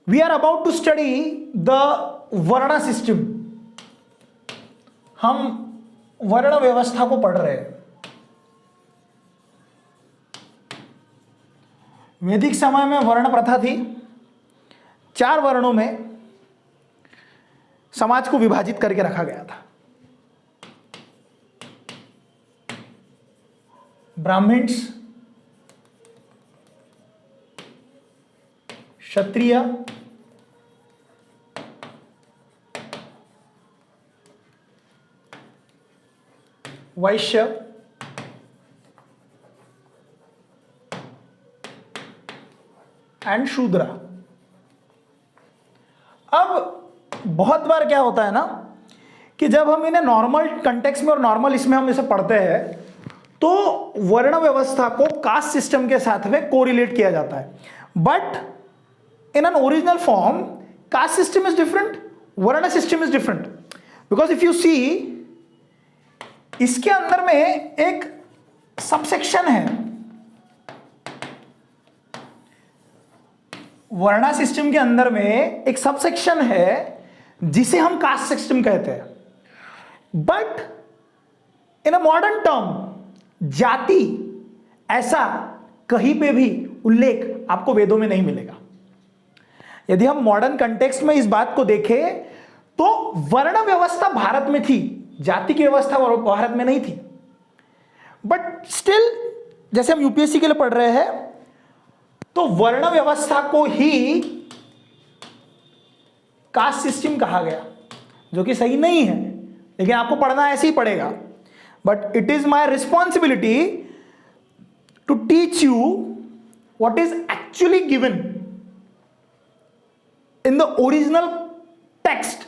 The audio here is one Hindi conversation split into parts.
We are about to study the varna system. हम वर्ण व्यवस्था को पढ़ रहे हैं। वैदिक समय में वर्ण प्रथा थी। 4 वर्णों में समाज को विभाजित करके रखा गया था। ब्राह्मण्स, क्षत्रिय, वैश्य, एंड शूद्र। अब बहुत बार क्या होता है ना कि जब हम इन्हें नॉर्मल कंटेक्स्ट में और नॉर्मल इसमें हम इसे पढ़ते हैं तो वर्ण व्यवस्था को कास्ट सिस्टम के साथ में कोरिलेट किया जाता है। But in an original form caste system is different, varna system is different. Because if you see, इसके अंदर में एक सबसेक्शन है। वर्णा सिस्टम के अंदर में एक सबसेक्शन है जिसे हम कास्ट सिस्टम कहते हैं। But in a modern term जाति ऐसा कहीं पे भी उल्लेख आपको वेदों में नहीं मिलेगा। यदि हम मॉडर्न कंटेक्स्ट में इस बात को देखें तो वर्ण व्यवस्था भारत में थी, जाति की व्यवस्था भारत में नहीं थी। बट स्टिल जैसे हम यूपीएससी के लिए पढ़ रहे हैं तो वर्ण व्यवस्था को ही कास्ट सिस्टम कहा गया, जो कि सही नहीं है, लेकिन आपको पढ़ना ऐसे ही पड़ेगा। But it is my responsibility to teach you what is actually given in the original text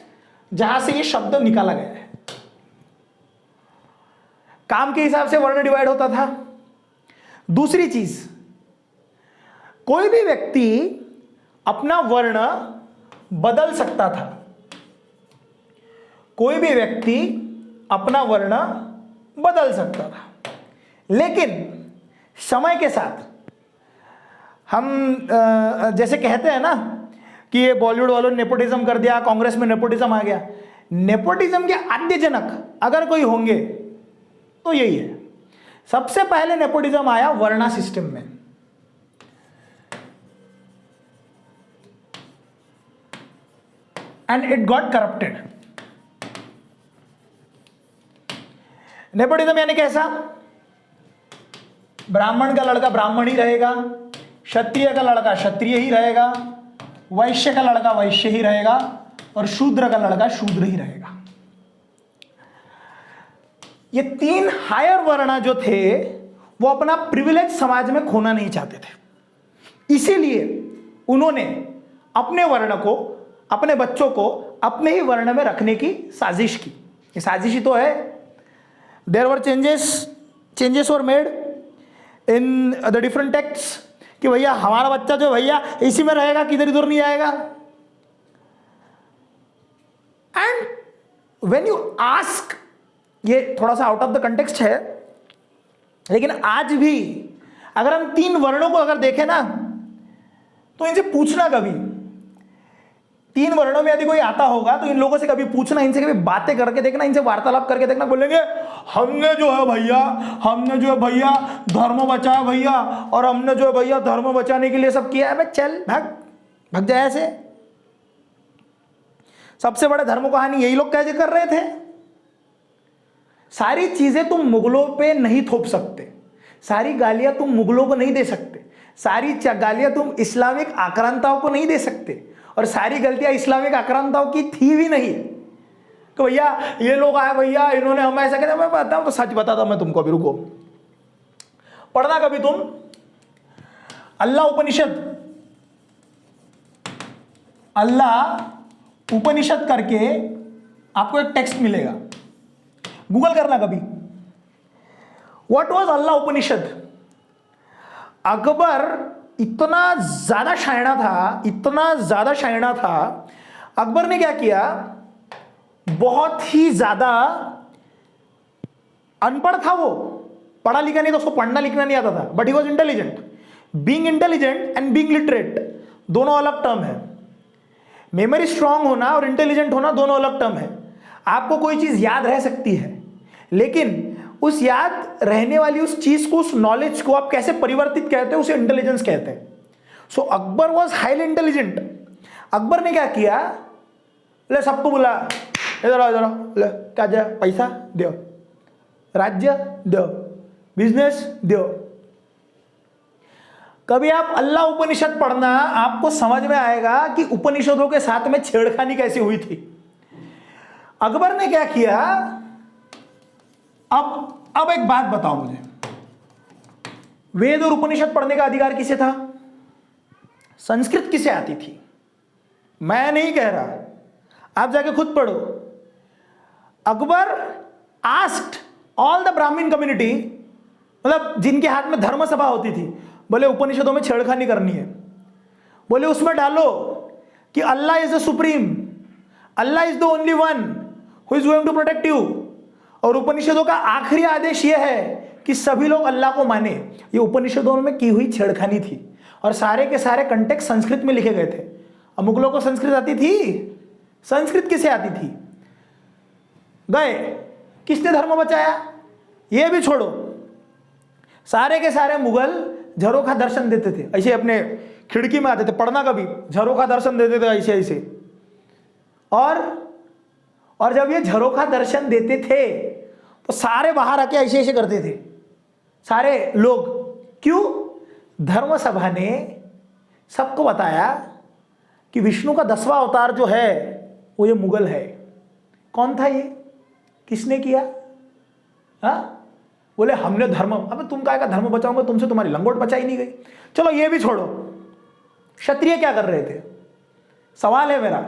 जहां से ये शब्द निकाला गया है। काम के हिसाब से वर्ण डिवाइड होता था। दूसरी चीज, कोई भी व्यक्ति अपना वर्ण बदल सकता था। कोई भी व्यक्ति अपना वर्ण बदल सकता था, लेकिन समय के साथ हम जैसे कहते हैं ना कि ये बॉलीवुड वालों ने नेपोटिज्म कर दिया, कांग्रेस में नेपोटिज्म आ गया। नेपोटिज्म के आद्य जनक अगर कोई होंगे तो यही है। सबसे पहले नेपोटिज्म आया वर्णा सिस्टम में। And it got corrupted. Nepotism यानी कैसा? ब्राह्मण का लड़का ब्राह्मण ही रहेगा, क्षत्रिय का लड़का क्षत्रिय ही रहेगा, वैश्य का लड़का वैश्य ही रहेगा, और शूद्र का लड़का शूद्र ही रहेगा। ये 3 हायर वर्ण जो थे वो अपना प्रिविलेज समाज में खोना नहीं चाहते थे। इसीलिए उन्होंने अपने वर्ण को, अपने बच्चों को अपने ही वर्ण में रखने की साजिश की। ये साजिश ही तो है। There were changes were made in the different texts कि भैया हमारा बच्चा जो भैया इसी में रहेगा, किधर इधर नहीं आएगा। एंड व्हेन यू आस्क, ये थोड़ा सा आउट ऑफ द कंटेक्स्ट है, लेकिन आज भी अगर हम 3 वर्णों को अगर देखें ना तो इनसे पूछना, कभी 3 वर्णों में यदि कोई आता होगा तो इन लोगों से कभी पूछना, इनसे कभी बातें करके देखना, इनसे वार्तालाप करके देखना। बोलेंगे हमने जो है भैया धर्म बचाया भैया, और हमने जो है भैया धर्म बचाने के लिए सब किया है। चल भाग जाए ऐसे। सबसे बड़े धर्म कहानी यही लोग कैसे कर रहे थे। सारी चीजें तुम मुगलों पे नहीं थोप सकते, सारी गालियां तुम मुगलों को नहीं दे सकते, सारी गालियां तुम इस्लामिक आक्रांताओं को नहीं दे सकते, और सारी गलतियां इस्लामिक आक्रांताओं की थी भी नहीं। तो भैया ये लोग आए भैया इन्होंने हमें ऐसा कहते, मैं बताऊं तो सच बताता मैं तुमको, अभी रुको, पढ़ना कभी तुम अल्लाह उपनिषद करके आपको एक टेक्स्ट मिलेगा, गूगल करना कभी। व्हाट वाज अल्लाह उपनिषद? अकबर इतना ज्यादा शायना था, अकबर ने क्या किया, बहुत ही ज्यादा अनपढ़ था वो, पढ़ा लिखा नहीं था, उसको पढ़ना लिखना नहीं आता था, but he was intelligent. Being intelligent and being literate दोनों अलग टर्म है। मेमोरी स्ट्रांग होना और इंटेलिजेंट होना दोनों अलग टर्म है। आपको कोई चीज याद रह सकती है, लेकिन उस याद रहने वाली उस चीज को, उस नॉलेज को आप कैसे परिवर्तित कहते हैं, उसे इंटेलिजेंस कहते हैं। So Akbar was highly intelligent. Akbar ने क्या किया, ले सबको बुला, इधर आओ, इधर आओ, ले क्या जाए, पैसा दो, राज्य दो, बिजनेस दो। कभी आप अल्लाह उपनिषद पढ़ना, आपको समझ में आएगा कि उपनिषदों के साथ में छेड़खानी कैसे हुई थी। अकबर ने क्या किया, अब एक बात बताओ मुझे, वेद और उपनिषद पढ़ने का अधिकार किसे था? संस्कृत किसे आती थी? मैं नहीं कह रहा, आप जाके खुद पढ़ो। अकबर आस्क्ड ऑल द ब्राह्मण कम्युनिटी, मतलब जिनके हाथ में धर्म सभा होती थी, बोले उपनिषदों में छेड़खानी करनी है, बोले उसमें डालो कि Allah is the supreme, Allah is the only one who is going to protect you. और उपनिषदों का आखिरी आदेश यह है कि सभी लोग अल्लाह को माने। ये उपनिषदों में की हुई छेड़खानी थी और सारे के सारे कंटेक्स्ट संस्कृत में लिखे गए थे। अमुक लोगों को संस्कृत आती थी, संस्कृत किसे आती थी? गए, किसने धर्म बचाया? ये भी छोड़ो, सारे के सारे मुगल झरोखा दर्शन देते थे, ऐसे अपने खिड़की में आते थे, पढ़ना कभी, झरोखा दर्शन देते थे ऐसे ऐसे। और जब ये झरोखा दर्शन देते थे तो सारे बाहर आके ऐसे ऐसे करते थे, सारे लोग। क्यों? धर्म सभा ने सबको बताया कि विष्णु का 10वां अवतार जो है वो ये मुगल है। कौन था ये? किसने किया? बोले हमने धर्म। अबे तुम काय का धर्म बचाओगे, तुमसे तुम्हारी लंगोट बचाई नहीं गई। चलो ये भी छोड़ो, क्षत्रिय क्या कर रहे थे? सवाल है मेरा,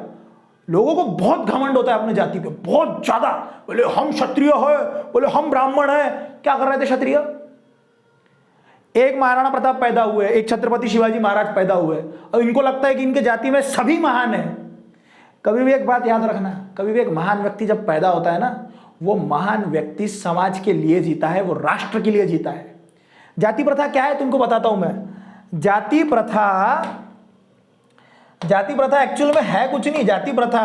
लोगों को बहुत घमंड होता है अपने जाति पे, बहुत ज्यादा। बोले हम क्षत्रिय है, बोले हम ब्राह्मण है। क्या कर रहे थे क्षत्रिय? एक महाराणा प्रताप पैदा हुए, एक छत्रपति शिवाजी महाराज पैदा हुए, और इनको लगता है कि इनके जाति में सभी महान है। कभी भी एक बात याद रखना, कभी भी एक महान व्यक्ति जब पैदा होता है ना, वो महान व्यक्ति समाज के लिए जीता है, वो राष्ट्र के लिए जीता है। जाति प्रथा क्या है तुमको बताता हूं मैं। जाति प्रथा एक्चुअल में है कुछ नहीं। जाति प्रथा,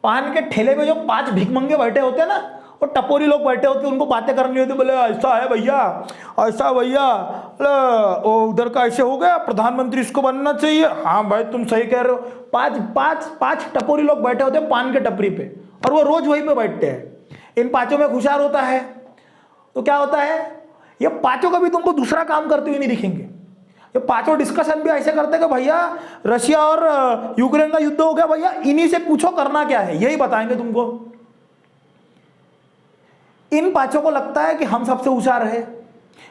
पान के ठेले में जो 5 भिखमंगे बैठे होते हैं ना, वो टपोरी लोग बैठे होते हैं, उनको बातें करनी होती, बोले ऐसा है भैया, ऐसा भैया, वो उधर का ऐसे हो गया, प्रधानमंत्री इसको बनना चाहिए। हाँ भाई तुम सही कह रहे हो। पांच टपोरी लोग बैठे होते हैं पान के टपरी पे, और वो रोज वहीं पे बैठते हैं। इन पांचों में खुशार होता है तो क्या होता है, ये पांचों कभी तुमको दूसरा काम करते हुए नहीं दिखेंगे। ये पांचों डिस्कशन भी ऐसे करते हैं कि भैया रशिया और यूक्रेन का युद्ध हो गया, भैया इन्हीं से पूछो करना क्या है, यही बताएंगे तुमको। इन पांचों को लगता है कि हम सबसे होशियार है,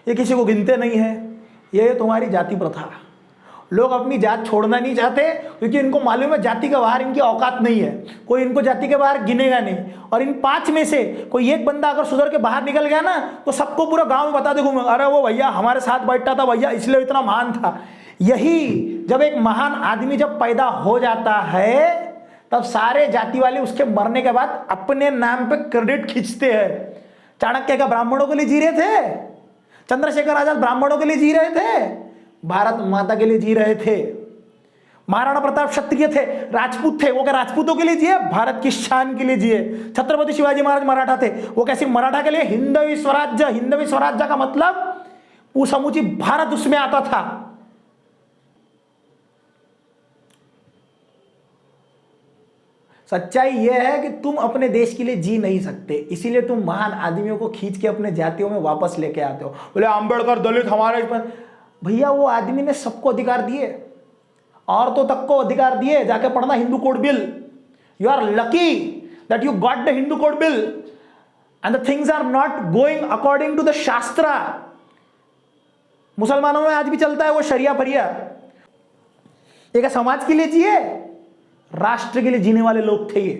ये किसी को गिनते नहीं है। ये तुम्हारी जाति प्रथा। लोग अपनी जात छोड़ना नहीं चाहते क्योंकि इनको मालूम है जाति के बाहर इनकी औकात नहीं है, कोई इनको जाति के बाहर गिनेगा नहीं। और इन 5 में से कोई एक बंदा अगर सुधर के बाहर निकल गया ना, तो सबको पूरा गांव में बता दे घूमेंगे, अरे वो भैया हमारे साथ बैठता था भैया, इसलिए इतना महान था। यही जब एक महान आदमी जब पैदा हो जाता है, तब सारे जाति वाले उसके मरने के बाद अपने नाम पे क्रेडिट खींचते हैं। चाणक्य का ब्राह्मणों के लिए जी रहे थे, चंद्रशेखर आजाद ब्राह्मणों के लिए जी रहे थे, भारत माता के लिए जी रहे थे। महाराणा प्रताप क्षत्रिय थे, राजपूत थे, वो क्या राजपूतों के लिए जिए? भारत की शान के लिए जिए। छत्रपति शिवाजी महाराज मराठा थे, वो कैसे मराठा के लिए हिंदवी स्वराज्य। हिंदवी स्वराज्य का मतलब वो समूची भारत उसमें आता था। सच्चाई यह है कि तुम अपने देश के लिए जी नहीं सकते, इसीलिए तुम महान आदमियों को खींच के अपने जातियों में वापस लेके आते हो। बोले अम्बेडकर दलित हमारे पर, भैया वो आदमी ने सबको अधिकार दिए, औरतों तक को अधिकार दिए। जाके पढ़ना Hindu code bill. You are lucky that you got the Hindu code bill and the things are not going according to the shastra. मुसलमानों में आज भी चलता है वो शरिया फरिया। एक समाज के लिए जिए, राष्ट्र के लिए जीने वाले लोग थे ये।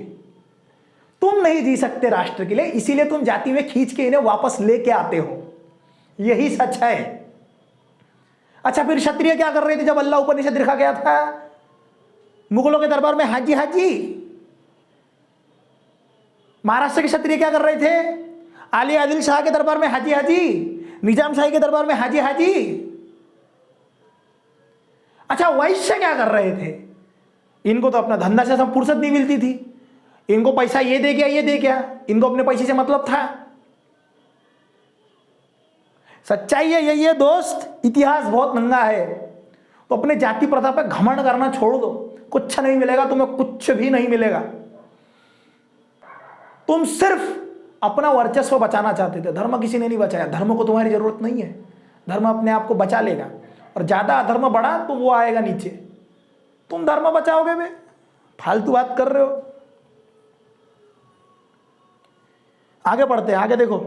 तुम नहीं जी सकते राष्ट्र के लिए, इसीलिए तुम जाति में खींच के इन्हें वापस लेके आते हो। यही सच है। अच्छा फिर क्षत्रिय क्या कर रहे थे जब अल्लाह उपनिषद लिखा गया था? मुगलों के दरबार में हाजी हाजी। महाराष्ट्र के क्षत्रिय क्या कर रहे थे? आली आदिल शाह के दरबार में हाजी हाजी, निजाम शाही के दरबार में हाजी हाजी। अच्छा वैश्य क्या कर रहे थे? इनको तो अपना धंधा से सब फुर्सत नहीं मिलती थी, इनको पैसा ये दे क्या ये दे क्या, इनको अपने पैसे से मतलब था। सच्चाई है यही है दोस्त, इतिहास बहुत नंगा है। तो अपने जाति प्रथा पे घमंड करना छोड़ दो, कुछ नहीं मिलेगा तुम्हें, कुछ भी नहीं मिलेगा। तुम सिर्फ अपना वर्चस्व बचाना चाहते थे, धर्म किसी ने नहीं बचाया। धर्म को तुम्हारी जरूरत नहीं है, धर्म अपने आप को बचा लेगा। और ज्यादा अधर्म बढ़ा तो वो आएगा नीचे, तुम धर्म बचाओगे बे, फालतू बात कर रहे हो। आगे बढ़ते हैं, आगे देखो।